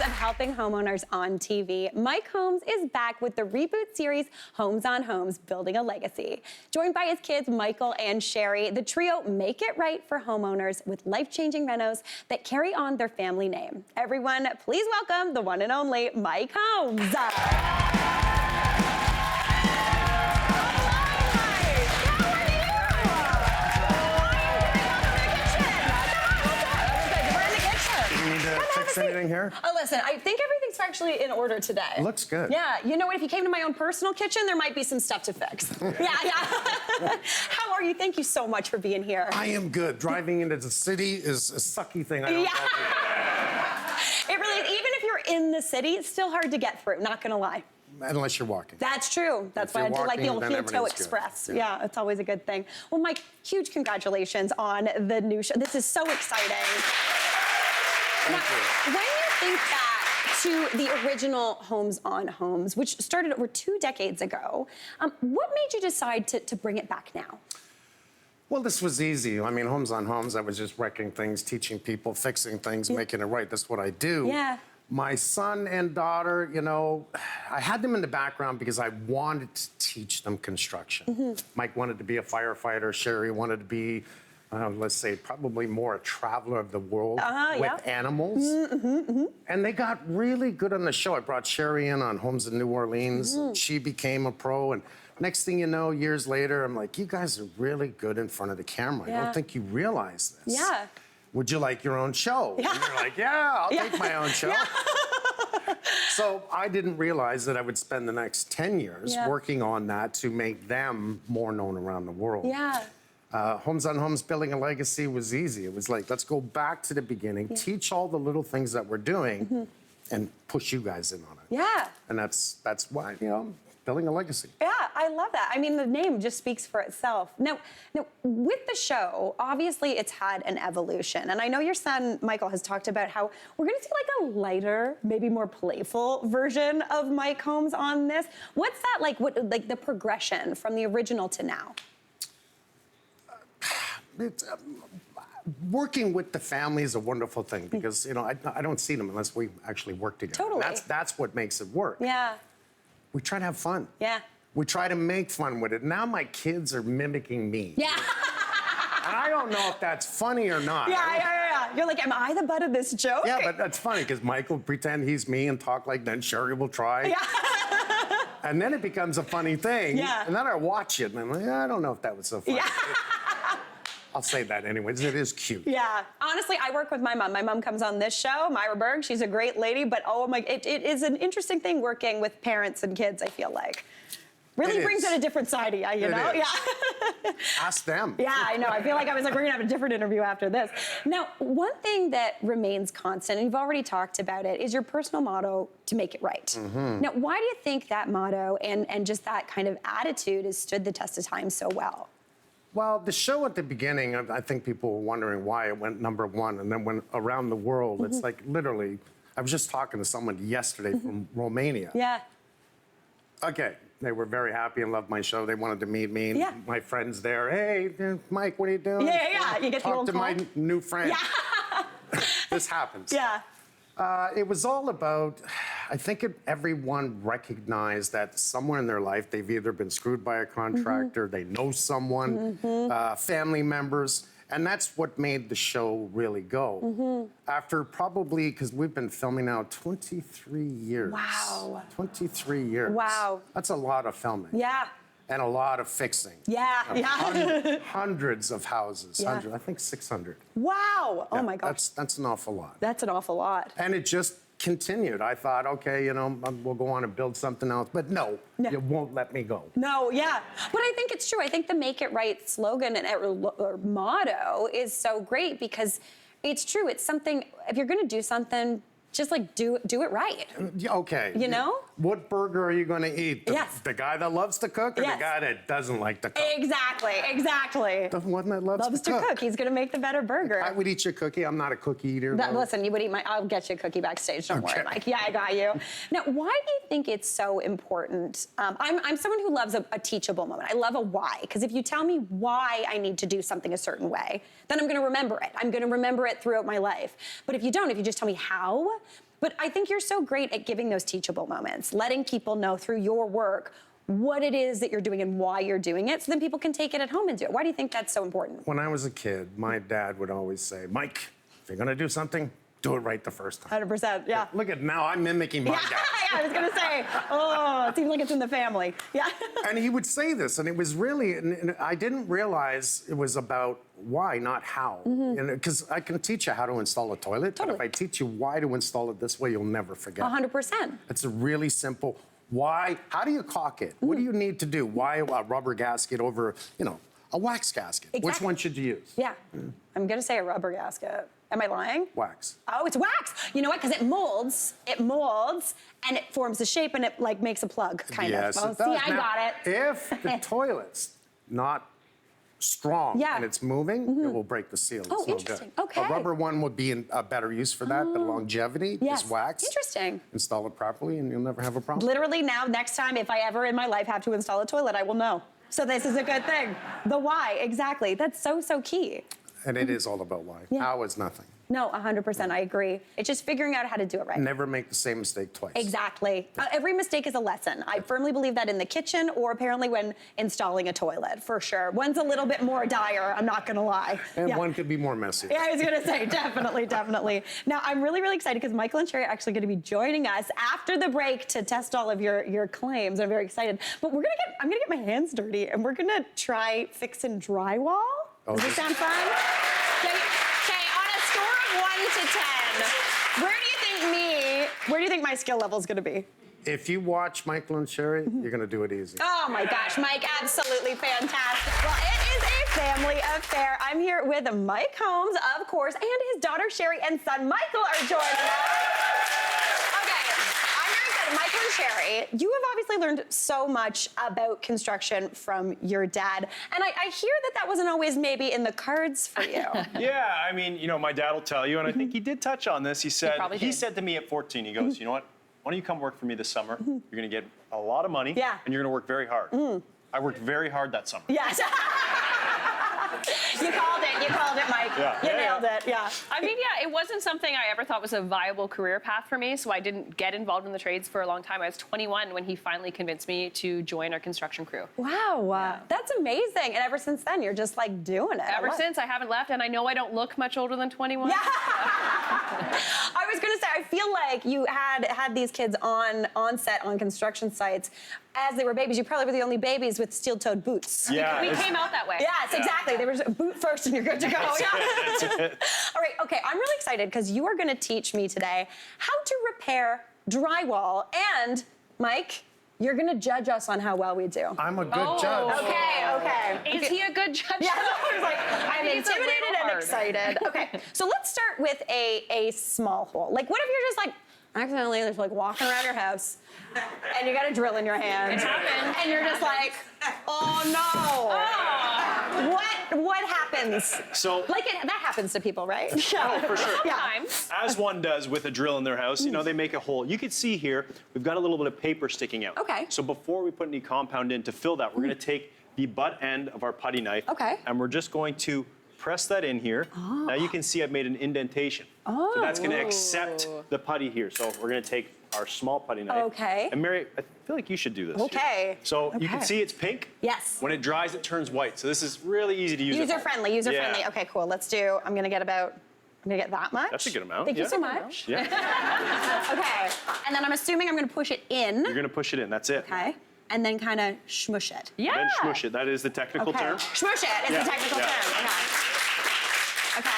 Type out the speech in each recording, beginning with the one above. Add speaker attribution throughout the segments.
Speaker 1: of helping homeowners on TV, Mike Holmes is back with the reboot series Homes on Homes, Building a Legacy. Joined by his kids, Michael and Sherry, the trio make it right for homeowners with life-changing renos that carry on their family name. Everyone, please welcome the one and only Mike Holmes.
Speaker 2: Anything here?
Speaker 1: Oh, listen, I think everything's actually in order today.
Speaker 2: Looks good.
Speaker 1: Yeah, you know what? If you came to my own personal kitchen, there might be some stuff to fix. Yeah. How are you? Thank you so much for being here.
Speaker 2: I am good. Driving into the city is a sucky thing. I don't know.
Speaker 1: It really is. Even if you're in the city, it's still hard to get through, not gonna lie.
Speaker 2: Unless you're walking.
Speaker 1: That's true. That's why I do like the old heel-toe express. Yeah, it's always a good thing. Well, Mike, huge congratulations on the new show. This is so exciting. Now, when you think back to the original Homes on Homes, which started over 2 decades ago, what made you decide to bring it back now?
Speaker 2: Well, this was easy. I mean, Homes on Homes, I was just wrecking things, teaching people, fixing things, making it right. That's what I do.
Speaker 1: Yeah.
Speaker 2: My son and daughter, you know, I had them in the background because I wanted to teach them construction. Mike wanted to be a firefighter. Sherry wanted to be, let's say, probably more a traveler of the world with animals. And they got really good on the show. I brought Sherry in on Homes in New Orleans. She became a pro. And next thing you know, years later, I'm like, you guys are really good in front of the camera. I don't think you realize this.
Speaker 1: Yeah.
Speaker 2: Would you like your own show?
Speaker 1: Yeah.
Speaker 2: And you're like, yeah, I'll take my own show. So I didn't realize that I would spend the next 10 years working on that to make them more known around the world.
Speaker 1: Yeah.
Speaker 2: Homes on Homes, Building a Legacy was easy. It was like, let's go back to the beginning, teach all the little things that we're doing, and push you guys in on it.
Speaker 1: Yeah.
Speaker 2: And that's why, you know, Building a Legacy.
Speaker 1: Yeah, I love that. I mean, the name just speaks for itself. Now, with the show, obviously it's had an evolution. And I know your son, Michael, has talked about how we're going to see like a lighter, maybe more playful version of Mike Holmes on this. What's that like, like the progression from the original to now?
Speaker 2: It's, working with the family is a wonderful thing because, you know, I don't see them unless we actually work together.
Speaker 1: Totally.
Speaker 2: That's what makes it work.
Speaker 1: Yeah.
Speaker 2: We try to have fun.
Speaker 1: Yeah.
Speaker 2: We try to make fun with it. Now my kids are mimicking me.
Speaker 1: Yeah.
Speaker 2: And I don't know if that's funny or not.
Speaker 1: Yeah. You're like, am I the butt of this joke?
Speaker 2: Yeah, but that's funny because Mike will pretend he's me and talk like that. Sherry will try.
Speaker 1: Yeah.
Speaker 2: And then it becomes a funny thing.
Speaker 1: Yeah.
Speaker 2: And then I watch it and I'm like, I don't know if that was so funny.
Speaker 1: Yeah.
Speaker 2: I'll say that anyways. It is cute.
Speaker 1: Yeah. Honestly, I work with my mom. My mom comes on this show, Mary Berg. She's a great lady, but oh my, it is an interesting thing working with parents and kids, I feel like. Really brings out a different side of you, you know?
Speaker 2: Is.
Speaker 1: Yeah.
Speaker 2: Ask them.
Speaker 1: Yeah, I know. I feel like we're gonna have a different interview after this. Now, one thing that remains constant, and you've already talked about it, is your personal motto, to make it right. Now, why do you think that motto and just that kind of attitude has stood the test of time so well?
Speaker 2: Well, the show at the beginning, I think people were wondering why it went #1 and then went around the world. It's like literally, I was just talking to someone yesterday from Romania.
Speaker 1: Yeah.
Speaker 2: Okay, they were very happy and loved my show. They wanted to meet me.
Speaker 1: Yeah.
Speaker 2: My friends there. Hey, Mike, what are you doing?
Speaker 1: Yeah. You get the
Speaker 2: Talk
Speaker 1: old
Speaker 2: to
Speaker 1: call.
Speaker 2: my new friend.
Speaker 1: Yeah.
Speaker 2: This happens.
Speaker 1: Yeah.
Speaker 2: It was all about, I think everyone recognized that somewhere in their life they've either been screwed by a contractor, they know someone, family members, and that's what made the show really go. After probably, because we've been filming now 23 years.
Speaker 1: Wow.
Speaker 2: 23 years.
Speaker 1: Wow.
Speaker 2: That's a lot of filming.
Speaker 1: Yeah.
Speaker 2: And a lot of fixing.
Speaker 1: Yeah.
Speaker 2: Hundreds of houses.
Speaker 1: Yeah.
Speaker 2: I think 600.
Speaker 1: Wow.
Speaker 2: Yeah,
Speaker 1: Oh my gosh.
Speaker 2: That's an awful lot.
Speaker 1: That's an awful lot.
Speaker 2: And it just continued. I thought, okay, you know, we'll go on and build something else. But no, you won't let me go.
Speaker 1: No, yeah. But I think it's true. I think the Make It Right slogan or motto is so great because it's true. It's something, if you're going to do something, just like do it right.
Speaker 2: Okay.
Speaker 1: You know?
Speaker 2: What burger are you going to eat? The guy that loves to cook or the guy that doesn't like to cook?
Speaker 1: Exactly.
Speaker 2: The one that loves to cook.
Speaker 1: He's going to make the better burger.
Speaker 2: I would eat your cookie. I'm not a cookie eater.
Speaker 1: Listen, you would eat I'll get you a cookie backstage. Don't worry, Mike. Yeah, I got you. Now, why do you think it's so important? I'm someone who loves a teachable moment. I love a why. Because if you tell me why I need to do something a certain way, then I'm going to remember it. I'm going to remember it throughout my life. But if you don't, if you just tell me how, But I think you're so great at giving those teachable moments, letting people know through your work what it is that you're doing and why you're doing it, so then people can take it at home and do it. Why do you think that's so important?
Speaker 2: When I was a kid, my dad would always say, Mike, if you're gonna do something, do it right the first time.
Speaker 1: 100%, yeah.
Speaker 2: Look at now, I'm mimicking my dad.
Speaker 1: Yeah, I was gonna say, oh, it seems like it's in the family. Yeah.
Speaker 2: And he would say this, and it was really, and I didn't realize it was about why, not how. Because I can teach you how to install a toilet, but if I teach you why to install it this way, you'll never forget.
Speaker 1: 100%.
Speaker 2: It's a really simple, why, how do you caulk it? What do you need to do? Why a rubber gasket over, a wax gasket?
Speaker 1: Exactly.
Speaker 2: Which one should you use?
Speaker 1: Yeah. I'm gonna say a rubber gasket. Am I lying?
Speaker 2: Wax.
Speaker 1: Oh, it's wax. You know what? Because it molds, and it forms a shape, and it like makes a plug, kind
Speaker 2: Yes,
Speaker 1: of.
Speaker 2: it does.
Speaker 1: See, I
Speaker 2: Now,
Speaker 1: got it.
Speaker 2: If the toilet's not strong and it's moving, it will break the seal.
Speaker 1: Oh,
Speaker 2: It's no
Speaker 1: interesting.
Speaker 2: good.
Speaker 1: Okay.
Speaker 2: A rubber one would be a better use for that, but longevity
Speaker 1: Yes.
Speaker 2: is wax.
Speaker 1: Interesting.
Speaker 2: Install it properly and you'll never have a problem.
Speaker 1: Literally now, next time, if I ever in my life have to install a toilet, I will know. So this is a good thing. The why, exactly. That's so key.
Speaker 2: And it is all about why.
Speaker 1: Yeah.
Speaker 2: How is nothing.
Speaker 1: No, 100%, I agree. It's just figuring out how to do it right.
Speaker 2: Never make the same mistake twice.
Speaker 1: Exactly. Every mistake is a lesson. I firmly believe that in the kitchen or apparently when installing a toilet, for sure. One's a little bit more dire, I'm not gonna lie.
Speaker 2: And one could be more messy.
Speaker 1: Yeah, I was gonna say, definitely. Now, I'm really excited because Michael and Sherry are actually gonna be joining us after the break to test all of your claims. I'm very excited. But I'm gonna get my hands dirty and we're gonna try fixing drywall.
Speaker 2: Oh,
Speaker 1: Does this sound fun? Okay, on a score of 1 to 10, where do you think my skill level is gonna be?
Speaker 2: If you watch Michael and Sherry, you're going to do it easy.
Speaker 1: Oh my gosh, Mike, absolutely fantastic. Well, it is a family affair. I'm here with Mike Holmes, of course, and his daughter Sherry and son Michael are joining us. Okay, I'm very excited. Michael and Sherry, you have obviously learned so much about construction from your dad, and I hear that wasn't always maybe in the cards for you.
Speaker 3: Yeah, I mean, my dad will tell you, and I think he did touch on this. He said to me at 14, he goes, you know what? Why don't you come work for me this summer? You're gonna get a lot of money, and you're gonna work very hard. I worked very hard that summer.
Speaker 1: Yes. You called it, Mike. You nailed it, yeah.
Speaker 4: I mean, it wasn't something I ever thought was a viable career path for me, so I didn't get involved in the trades for a long time. I was 21 when he finally convinced me to join our construction crew.
Speaker 1: Wow, that's amazing. And ever since then, you're just like doing it.
Speaker 4: Ever since, I haven't left, and I know I don't look much older than 21.
Speaker 1: Yeah. I was gonna say, I feel like you had these kids on set on construction sites as they were babies. You probably were the only babies with steel-toed boots.
Speaker 3: Yeah,
Speaker 4: We came out that way.
Speaker 1: Yes, exactly. There was a boot first and you're good to go.
Speaker 3: That's it.
Speaker 1: All right, okay, I'm really excited because you are gonna teach me today how to repair drywall. And, Mike, you're gonna judge us on how well we do.
Speaker 2: I'm a good judge.
Speaker 1: Okay.
Speaker 4: Is he a good judge?
Speaker 1: Yeah, I was like, I'm
Speaker 4: He's a little
Speaker 1: intimidated and
Speaker 4: hard.
Speaker 1: excited. Okay, so let's start with a small hole. Like, what if you're just like, accidentally just like walking around your house and you got a drill in your hand.
Speaker 4: It happened.
Speaker 1: And you're just like, oh no. What happens?
Speaker 3: So,
Speaker 1: That happens to people, right?
Speaker 3: oh, for sure.
Speaker 4: Sometimes.
Speaker 3: As one does with a drill in their house, they make a hole. You can see here, we've got a little bit of paper sticking out.
Speaker 1: Okay.
Speaker 3: So before we put any compound in to fill that, we're gonna take the butt end of our putty knife.
Speaker 1: Okay.
Speaker 3: And we're just going to press that in here. Now you can see I've made an indentation. So that's gonna accept the putty here. So we're gonna take our small putty knife.
Speaker 1: Okay.
Speaker 3: And Mary, I feel like you should do this.
Speaker 1: Okay.
Speaker 3: So you can
Speaker 1: Okay.
Speaker 3: see it's pink.
Speaker 1: Yes.
Speaker 3: When it dries, it turns white. So this is really easy to use. at home.
Speaker 1: User-friendly.
Speaker 3: Yeah.
Speaker 1: Okay, cool. I'm gonna get that much.
Speaker 3: That's a good amount.
Speaker 1: Thank you
Speaker 3: yeah.
Speaker 1: so much.
Speaker 3: Yeah.
Speaker 1: Okay. And then I'm assuming I'm gonna push it in.
Speaker 3: You're gonna push it in. That's it.
Speaker 1: Okay. And then kind of smush it.
Speaker 4: Yeah.
Speaker 3: Then smush it. That is the technical
Speaker 1: Okay.
Speaker 3: term.
Speaker 1: Smush it is
Speaker 3: Yeah,
Speaker 1: the technical
Speaker 3: yeah.
Speaker 1: term. Okay.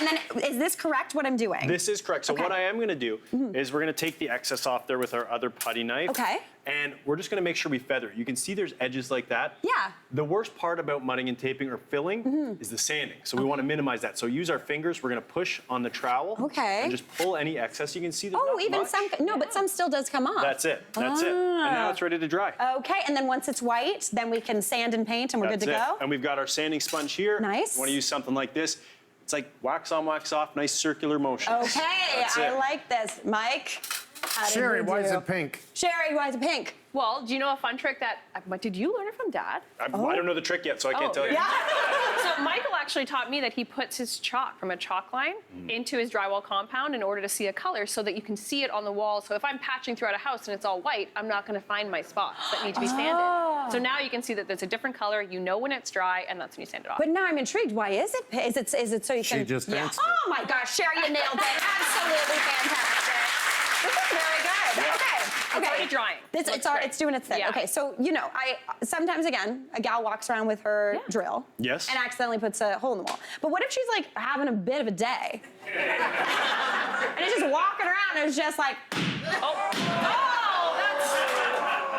Speaker 1: And then, is this correct what I'm doing?
Speaker 3: This is correct. So
Speaker 1: Okay.
Speaker 3: what I am going to do is we're going to take the excess off there with our other putty knife.
Speaker 1: Okay.
Speaker 3: And we're just going to make sure we feather it. You can see there's edges like that.
Speaker 1: Yeah.
Speaker 3: The worst part about mudding and taping or filling is the sanding. So we want to minimize that. So use our fingers. We're going to push on the trowel.
Speaker 1: Okay.
Speaker 3: And just pull any excess. You can see there's
Speaker 1: Oh,
Speaker 3: not
Speaker 1: even
Speaker 3: much.
Speaker 1: but some still does come off.
Speaker 3: That's it. That's it. And now it's ready to dry.
Speaker 1: Okay, and then once it's white, then we can sand and paint and we're
Speaker 3: That's
Speaker 1: good to
Speaker 3: it.
Speaker 1: go?
Speaker 3: And we've got our sanding sponge here.
Speaker 1: Nice.
Speaker 3: You want to use something like this. It's like wax on, wax off, nice circular motion.
Speaker 1: Okay,
Speaker 3: That's
Speaker 1: I
Speaker 3: it.
Speaker 1: like this. Mike,
Speaker 2: Sherry, why is it pink?
Speaker 1: Sherry, why is it pink?
Speaker 4: Well, do you know a fun trick that, did you learn it from Dad?
Speaker 3: I don't know the trick yet, so I can't tell you.
Speaker 1: Yeah.
Speaker 4: So Michael actually taught me that he puts his chalk from a chalk line into his drywall compound in order to see a color so that you can see it on the wall. So if I'm patching throughout a house and it's all white, I'm not going to find my spots that need to be sanded. So now you can see that there's a different color. You know when it's dry, and that's when you sand it off.
Speaker 1: But now I'm intrigued. Why is it? Is it so you can?
Speaker 2: She just answered.
Speaker 1: Oh my gosh, Sherry, you nailed it. Absolutely fantastic. This is very good.
Speaker 4: Yeah.
Speaker 1: Okay.
Speaker 4: It's already drying.
Speaker 1: It's doing its thing.
Speaker 4: Yeah.
Speaker 1: Okay, so I sometimes again a gal walks around with her drill.
Speaker 3: Yes.
Speaker 1: And accidentally puts a hole in the wall. But what if she's like having a bit of a day? And it's just walking around and it's just like,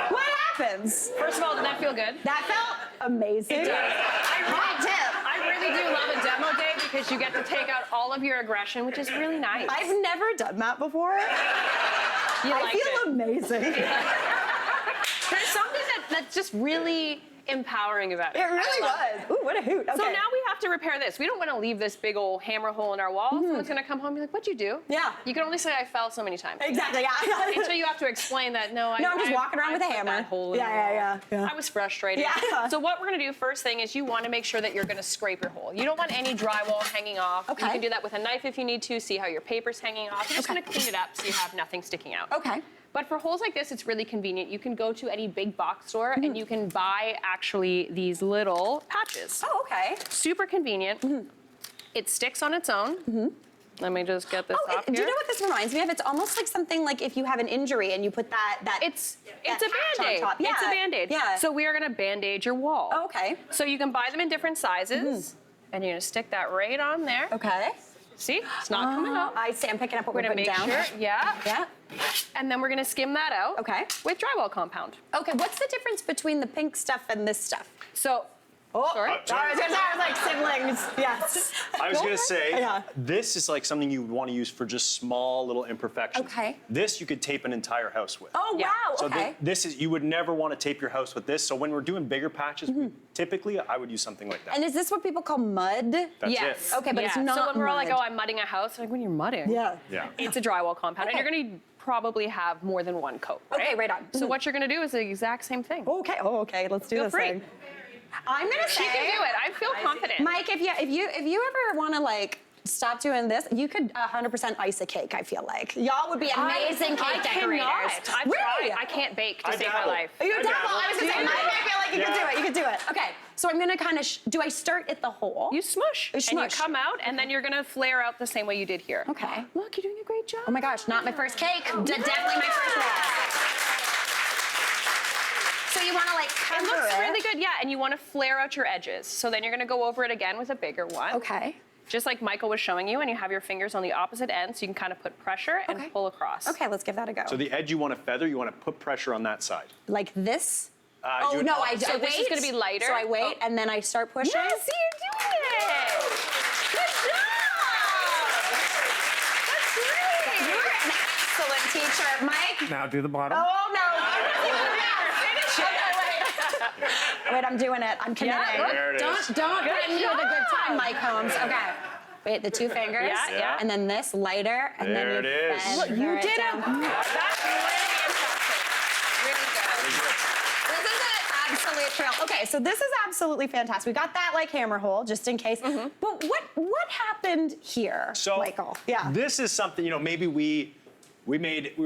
Speaker 1: what happens?
Speaker 4: First of all, did that feel good?
Speaker 1: That felt amazing.
Speaker 4: It did.
Speaker 1: Hot tip.
Speaker 4: I really do love a demo day because you get to take out all of your aggression, which is really nice.
Speaker 1: I've never done that before. I feel amazing.
Speaker 4: There's something that's just really empowering about it.
Speaker 1: It really was. Ooh, what a hoot. Okay.
Speaker 4: So now we have to repair this. We don't want to leave this big old hammer hole in our wall. Someone's going to come home and be like, what'd you do?
Speaker 1: Yeah.
Speaker 4: You can only say I fell so many times.
Speaker 1: Exactly, yeah.
Speaker 4: Until you have to explain that,
Speaker 1: I'm just walking around with a
Speaker 4: put
Speaker 1: hammer.
Speaker 4: that hole in
Speaker 1: Yeah.
Speaker 4: I was frustrated.
Speaker 1: Yeah.
Speaker 4: So what we're going to do first thing is you want to make sure that you're going to scrape your hole. You don't want any drywall hanging off.
Speaker 1: Okay.
Speaker 4: You can do that with a knife if you need to, see how your paper's hanging off. You're just going to clean it up so you have nothing sticking out.
Speaker 1: Okay.
Speaker 4: But for holes like this, it's really convenient. You can go to any big box store and you can buy actually these little patches.
Speaker 1: Oh, okay.
Speaker 4: Super convenient. It sticks on its own. Let me just get this off
Speaker 1: Do
Speaker 4: here.
Speaker 1: you know what this reminds me of? It's almost like something like if you have an injury and you put that
Speaker 4: It's a
Speaker 1: patch on
Speaker 4: Band-Aid.
Speaker 1: top.
Speaker 4: It's a Band-Aid.
Speaker 1: Yeah.
Speaker 4: So we are going to Band-Aid your wall.
Speaker 1: Oh, okay.
Speaker 4: So you can buy them in different sizes. And you're going to stick that right on there.
Speaker 1: Okay.
Speaker 4: See? It's not coming out.
Speaker 1: I see. I'm picking up what
Speaker 4: We're
Speaker 1: we're
Speaker 4: going
Speaker 1: putting
Speaker 4: to make
Speaker 1: down.
Speaker 4: sure. Yeah.
Speaker 1: Yeah.
Speaker 4: And then we're going to skim that out.
Speaker 1: Okay.
Speaker 4: With drywall compound.
Speaker 1: Okay. What's the difference between the pink stuff and this stuff?
Speaker 4: So,
Speaker 1: I
Speaker 4: sorry.
Speaker 1: was like siblings. Yes.
Speaker 3: I was going to say,
Speaker 1: Yeah.
Speaker 3: this is like something you would want to use for just small little imperfections.
Speaker 1: Okay.
Speaker 3: This you could tape an entire house with.
Speaker 1: Oh
Speaker 4: Yeah.
Speaker 1: wow.
Speaker 3: So
Speaker 1: Okay.
Speaker 3: this is, you would never want to tape your house with this. So when we're doing bigger patches, typically I would use something like that.
Speaker 1: And is this what people call mud?
Speaker 3: That's
Speaker 4: Yes.
Speaker 3: it.
Speaker 1: Okay, but it's
Speaker 4: Yeah.
Speaker 1: not
Speaker 4: So when we're all like,
Speaker 1: mud.
Speaker 4: oh, I'm mudding a house, like when you're mudding.
Speaker 1: Yeah.
Speaker 3: Yeah.
Speaker 4: It's a drywall compound,
Speaker 1: Okay.
Speaker 4: and you're going to probably have more than one coat. Right?
Speaker 1: Okay, right on.
Speaker 4: So what you're going to do is the exact same thing.
Speaker 1: Okay. Oh, okay. Let's do
Speaker 4: Feel
Speaker 1: this
Speaker 4: free.
Speaker 1: thing. I'm gonna say.
Speaker 4: She can do it. I feel confident.
Speaker 1: Mike, if you ever want to like stop doing this, you could 100% ice a cake. I feel like y'all would be amazing cake decorators.
Speaker 4: I've
Speaker 1: Really?
Speaker 4: tried. I can't bake to
Speaker 3: I
Speaker 4: save my
Speaker 3: dabble.
Speaker 4: life.
Speaker 1: You
Speaker 3: I
Speaker 1: dabble.
Speaker 3: dabble.
Speaker 1: I was gonna say, Mike, I feel like you could do
Speaker 3: Yeah.
Speaker 1: it. You could do it. Okay. So I'm gonna kind of. Do I start at the hole?
Speaker 4: You smush, and you
Speaker 1: smush.
Speaker 4: come out, and then you're going to flare out the same way you did here.
Speaker 1: Okay.
Speaker 4: Look, you're doing a great job.
Speaker 1: Oh my gosh, not my first cake. Definitely my first one. So you want to like cover
Speaker 4: It looks really good, yeah, and you want to flare out your edges. So then you're going to go over it again with a bigger one.
Speaker 1: Okay.
Speaker 4: Just like Michael was showing you, and you have your fingers on the opposite end, so you can kind of put pressure and
Speaker 1: Okay.
Speaker 4: pull across.
Speaker 1: Okay, let's give that a go.
Speaker 3: So the edge you want to feather, you want to put pressure on that side.
Speaker 1: Like this?
Speaker 3: You
Speaker 1: Oh
Speaker 3: would-
Speaker 1: no, I
Speaker 4: So
Speaker 1: wait.
Speaker 4: this is gonna be lighter?
Speaker 1: So I wait and then I start pushing.
Speaker 4: Yeah, see, you're doing it. Good job. That's great.
Speaker 1: You're an excellent teacher, Mike.
Speaker 2: Now do the bottom.
Speaker 1: Oh no.
Speaker 4: Finish it.
Speaker 1: Wait, I'm doing it. I'm committing.
Speaker 4: Yeah, look.
Speaker 3: There it is.
Speaker 1: Don't threaten me with a good time,
Speaker 4: job.
Speaker 1: Mike Holmes. Okay. Wait, the two fingers.
Speaker 4: Yeah, yeah.
Speaker 1: And then this lighter, and
Speaker 3: There
Speaker 1: then you
Speaker 3: it is.
Speaker 1: feather
Speaker 3: Look,
Speaker 4: You
Speaker 1: it
Speaker 4: did it.
Speaker 1: down.
Speaker 4: That's really impressive. Really good.
Speaker 1: This is an absolute thrill. Okay, so this is absolutely fantastic. We got that like hammer hole just in case. But what happened here,
Speaker 3: So
Speaker 1: Michael? Yeah.
Speaker 3: this is something, maybe we were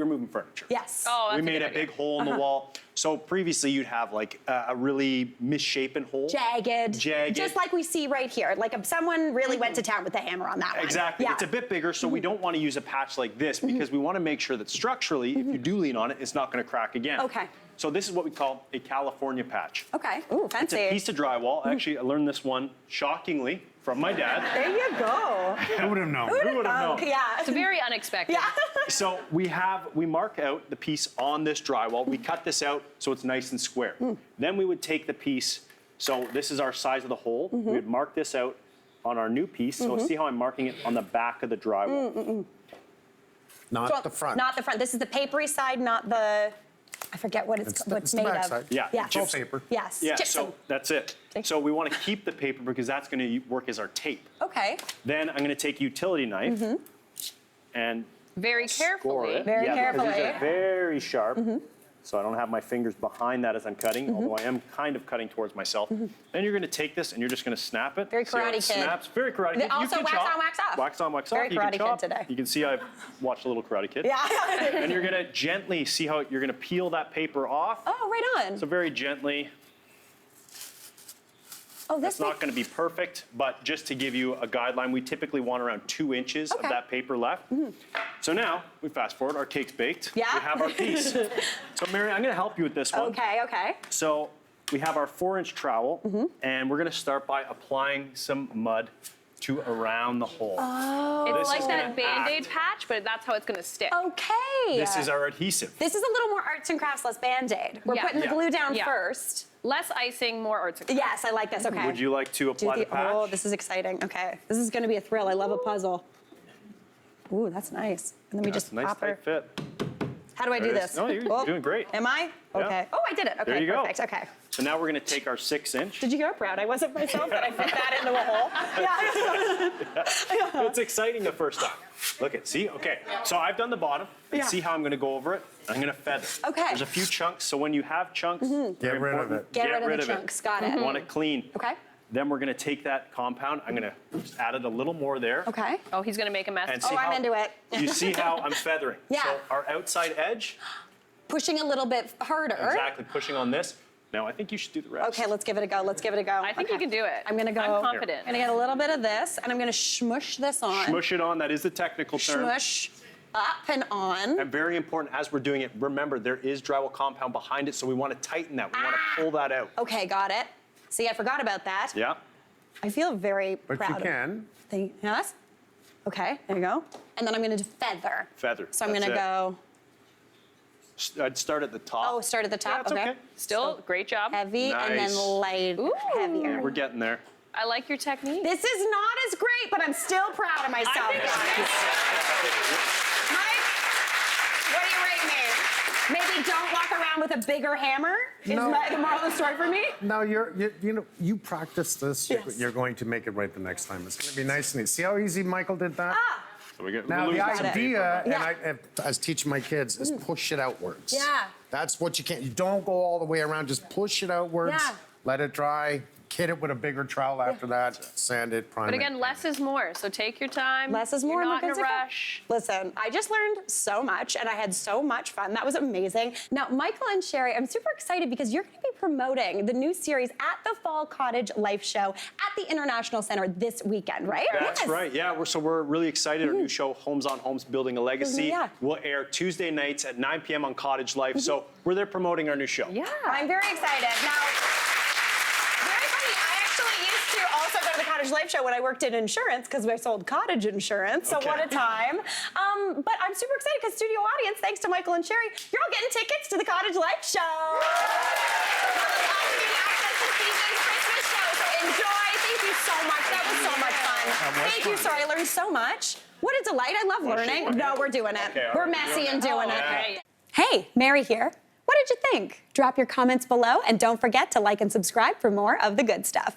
Speaker 3: moving furniture.
Speaker 1: Yes.
Speaker 4: Oh, that's
Speaker 3: We
Speaker 4: a
Speaker 3: made
Speaker 4: good
Speaker 3: a
Speaker 4: idea.
Speaker 3: big hole in the wall. So previously you'd have like a really misshapen hole.
Speaker 1: Jagged.
Speaker 3: Jagged.
Speaker 1: Just like we see right here. Like if someone really went to town with the hammer on that one.
Speaker 3: Exactly.
Speaker 1: Yeah.
Speaker 3: It's a bit bigger, so we don't want to use a patch like this because we want to make sure that structurally, if you do lean on it, it's not going to crack again.
Speaker 1: Okay.
Speaker 3: So this is what we call a California patch.
Speaker 1: Okay. Ooh,
Speaker 3: It's
Speaker 1: fancy.
Speaker 3: a piece of drywall. Actually, I learned this one, shockingly, from my dad.
Speaker 1: There you go.
Speaker 2: Who would have known?
Speaker 3: Who would have known?
Speaker 1: Yeah.
Speaker 4: It's very unexpected.
Speaker 1: Yeah.
Speaker 3: So we mark out the piece on this drywall. We cut this out so it's nice and square. Then we would take the piece, so this is our size of the hole. We would mark this out on our new piece. So see how I'm marking it on the back of the drywall.
Speaker 2: Not the front.
Speaker 1: Not the front. This is the papery side, not the. I forget what it's
Speaker 2: It's the
Speaker 1: made
Speaker 2: back
Speaker 1: of.
Speaker 2: side.
Speaker 3: Yeah,
Speaker 1: Yes.
Speaker 2: It's all paper.
Speaker 1: Yes.
Speaker 3: Yeah,
Speaker 1: Gypsum.
Speaker 3: so that's it. So we want to keep the paper because that's going to work as our tape.
Speaker 1: Okay.
Speaker 3: Then I'm going to take a utility knife and
Speaker 4: Very
Speaker 3: score
Speaker 4: carefully.
Speaker 3: it.
Speaker 1: Very
Speaker 3: yeah, because these
Speaker 1: carefully.
Speaker 3: are very sharp. So I don't have my fingers behind that as I'm cutting, although I am kind of cutting towards myself. Then you're going to take this and you're just going to snap it.
Speaker 1: Very
Speaker 3: See how
Speaker 1: Karate
Speaker 3: it
Speaker 1: Kid.
Speaker 3: Snaps. Very Karate Kid.
Speaker 1: Also
Speaker 3: you can
Speaker 1: wax
Speaker 3: chop.
Speaker 1: on, wax off.
Speaker 3: Wax on, wax
Speaker 1: Very
Speaker 3: off. You
Speaker 1: Karate
Speaker 3: can
Speaker 1: Kid
Speaker 3: chop.
Speaker 1: today.
Speaker 3: You can see I've watched a little Karate Kid.
Speaker 1: Yeah.
Speaker 3: And you're going to gently see how you're going to peel that paper off.
Speaker 1: Oh, right on.
Speaker 3: So very gently.
Speaker 1: Oh, this
Speaker 3: It's not going to be perfect, but just to give you a guideline, we typically want around 2 inches of
Speaker 1: Okay.
Speaker 3: that paper left. So now, we fast forward, our cake's baked.
Speaker 1: Yeah.
Speaker 3: We have our piece. So Mary, I'm going to help you with this one.
Speaker 1: Okay.
Speaker 3: So we have our 4-inch trowel, and we're going to start by applying some mud to around the hole.
Speaker 1: Oh.
Speaker 4: It's
Speaker 3: This
Speaker 4: like
Speaker 3: is
Speaker 4: that
Speaker 3: gonna
Speaker 4: Band-Aid
Speaker 3: act.
Speaker 4: patch, but that's how it's going to stick.
Speaker 1: Okay.
Speaker 3: This is our adhesive.
Speaker 1: This is a little more arts and crafts, less Band-Aid. We're
Speaker 4: Yeah.
Speaker 1: putting the
Speaker 3: Yeah.
Speaker 1: glue down
Speaker 4: Yeah.
Speaker 1: first.
Speaker 4: Less icing, more arts and crafts.
Speaker 1: Yes, I like this. Okay.
Speaker 3: Would you like to apply the patch?
Speaker 1: Oh, this is exciting. Okay. This is going to be a thrill. I love a puzzle. Ooh, that's nice. And then we
Speaker 3: That's
Speaker 1: just
Speaker 3: a nice
Speaker 1: pop her.
Speaker 3: tight fit.
Speaker 1: How do I do
Speaker 3: There it
Speaker 1: this?
Speaker 3: is. No, you're doing great.
Speaker 1: Am I?
Speaker 3: Yeah.
Speaker 1: Okay. Oh, I did it. Okay,
Speaker 3: There you go.
Speaker 1: perfect. Okay.
Speaker 3: So now we're going to take our 6-inch.
Speaker 1: Did you go proud? I wasn't myself that I fit that into a hole. Yeah.
Speaker 3: It's exciting the first time. Look at, see? Okay, so I've done the bottom. And
Speaker 1: Yeah.
Speaker 3: see how I'm going to go over it? I'm going to feather.
Speaker 1: Okay.
Speaker 3: There's a few chunks, so when you have chunks,
Speaker 2: Get rid of it.
Speaker 1: Get rid of the chunks. Got it.
Speaker 3: You want it clean.
Speaker 1: Okay.
Speaker 3: Then we're going to take that compound. I'm going to just add it a little more there.
Speaker 1: Okay.
Speaker 4: Oh, he's going to make a mess.
Speaker 3: And
Speaker 1: Oh,
Speaker 3: see
Speaker 1: I'm
Speaker 3: how,
Speaker 1: into it.
Speaker 3: You see how I'm feathering?
Speaker 1: Yeah.
Speaker 3: So our outside edge,
Speaker 1: Pushing a little bit harder.
Speaker 3: exactly, pushing on this. Now I think you should do the rest.
Speaker 1: Okay, let's give it a go. Let's give it a go.
Speaker 4: I think you can do it.
Speaker 1: I'm gonna go.
Speaker 4: I'm confident.
Speaker 1: I'm gonna get a little bit of this, and I'm gonna smush this on.
Speaker 3: Smush it on. That is the technical term.
Speaker 1: Smush up and on.
Speaker 3: And very important as we're doing it, remember there is drywall compound behind it, so we want to tighten that. We want to pull that out.
Speaker 1: Okay, got it. See, I forgot about that.
Speaker 3: Yeah.
Speaker 1: I feel very
Speaker 2: But
Speaker 1: proud.
Speaker 2: you can.
Speaker 1: Yes. Okay, there you go. And then I'm gonna do feather.
Speaker 3: Feather.
Speaker 1: So I'm
Speaker 3: That's
Speaker 1: gonna
Speaker 3: it.
Speaker 1: go.
Speaker 3: I'd start at the top.
Speaker 1: Oh, start at the top.
Speaker 3: Yeah, it's
Speaker 1: okay.
Speaker 3: okay.
Speaker 4: Still, great job.
Speaker 1: Heavy and then
Speaker 3: Nice.
Speaker 1: light.
Speaker 4: Ooh.
Speaker 1: Heavier.
Speaker 3: We're getting there.
Speaker 4: I like your technique.
Speaker 1: This is not as great, but I'm still proud of myself.
Speaker 4: I think
Speaker 1: guys. Mike, what do you rate me? Maybe don't walk around with a bigger hammer? Is
Speaker 2: No.
Speaker 1: that the moral of the story for me?
Speaker 2: No, you practice this.
Speaker 1: Yes.
Speaker 2: You're going to make it right the next time. It's going to be nice and easy. See how easy Michael did that?
Speaker 3: So we get,
Speaker 2: Now
Speaker 3: we're
Speaker 2: the
Speaker 3: losing some
Speaker 2: idea,
Speaker 3: paper,
Speaker 2: and I, as teaching my kids, is push it outwards.
Speaker 1: Yeah.
Speaker 2: That's what you can't. You don't go all the way around. Just push it outwards.
Speaker 1: Yeah.
Speaker 2: Let it dry. Kit it with a bigger trowel after that. Sand it. Prime
Speaker 4: But
Speaker 2: it.
Speaker 4: again, less is more. So take your time.
Speaker 1: Less is more.
Speaker 4: You're not in
Speaker 1: We're
Speaker 4: a
Speaker 1: good to go.
Speaker 4: rush.
Speaker 1: Listen, I just learned so much and I had so much fun. That was amazing. Now, Michael and Sherry, I'm super excited because you're going to be promoting the new series at the Fall Cottage Life Show at the International Center this weekend, right?
Speaker 3: That's
Speaker 1: Yes.
Speaker 3: right. Yeah, we're really excited. Our new show, Homes on Homes, Building a Legacy,
Speaker 1: Yeah.
Speaker 3: will air Tuesday nights at 9 p.m. on Cottage Life. So we're there promoting our new show.
Speaker 4: Yeah.
Speaker 1: I'm very excited. Now, very funny. I actually used to also go to the Cottage Life Show when I worked in insurance because I sold cottage insurance. So
Speaker 3: Okay.
Speaker 1: what a time. But I'm super excited because studio audience, thanks to Michael and Sherry, you're all getting tickets to the Cottage Life Show. You'll also get access to CJ's Christmas show. So enjoy. Thank you so much. That was so much fun.
Speaker 2: was
Speaker 1: Thank you.
Speaker 2: fun.
Speaker 1: Sorry, I learned so much. What a delight. I love learning.
Speaker 3: shake my
Speaker 1: No,
Speaker 3: hand?
Speaker 1: we're doing it.
Speaker 3: Okay, all
Speaker 1: We're
Speaker 3: right,
Speaker 1: messy
Speaker 3: doing
Speaker 1: and
Speaker 3: it.
Speaker 1: doing it.
Speaker 4: Great.
Speaker 1: Hey, Mary here. What did you think? Drop your comments below and don't forget to like and subscribe for more of the good stuff.